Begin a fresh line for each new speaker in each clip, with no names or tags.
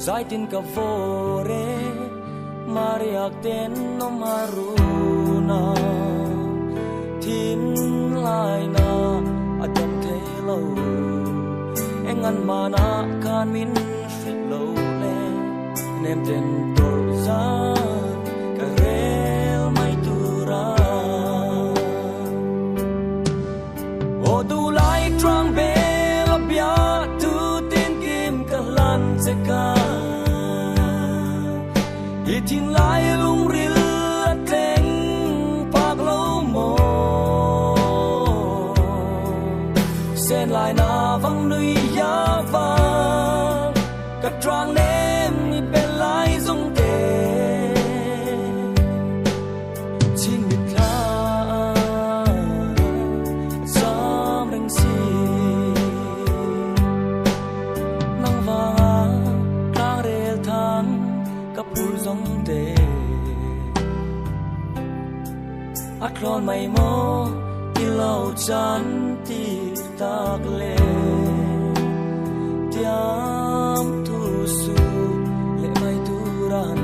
Zai tin ka vore mariak ten no maruna tin lai na adam thelo engan mana kan min fit lo le nem ten tor za ka rel mai tura o du lai trang be la bia tu tin kim ka lan se ka tin lai lung ril teng pak lo mo sen lai na vang nui ya va ka trang nem ni pe lai zong te chin mit la sam reng si nang va ka rel thang ka pul zong te a klon mai mo ti lo chan ti tak le tiam tu su le mai tu ran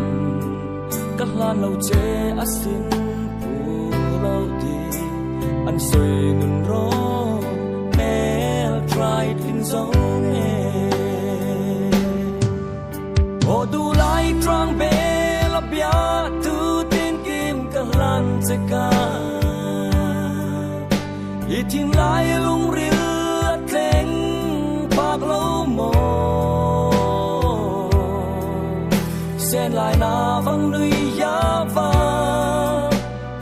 ka lan lo che asin pu lo ti an soi nun ro mel try tin zong e o du lai trang be la bia tu tin kim ka lan se ka i tin lai lung ril teng pak lo mo sen lai na vang nui ya va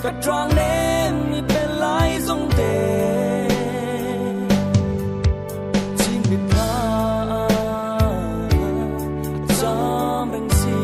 ka trang nem ni pe lai zong te chin bit la sam reng si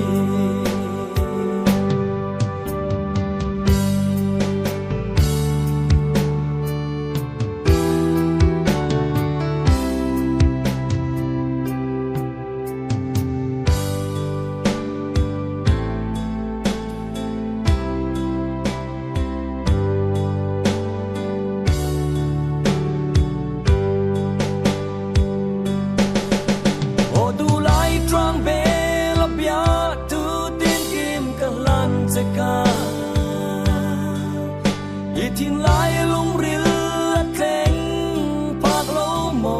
tin lai lung ril teng pak lo mo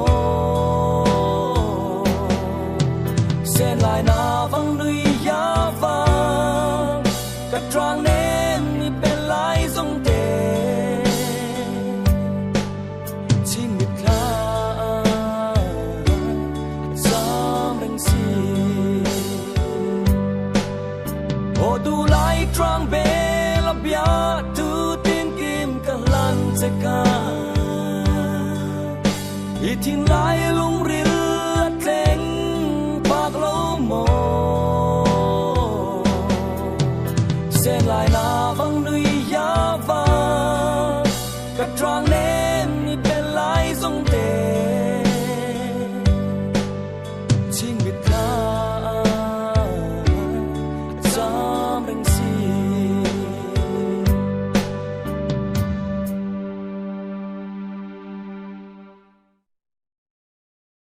sen lai na vang nui ya va ka trang nem ni pe lai zong te chin mit la sam reng si o du lai trang be la bia tu se ka i tin lai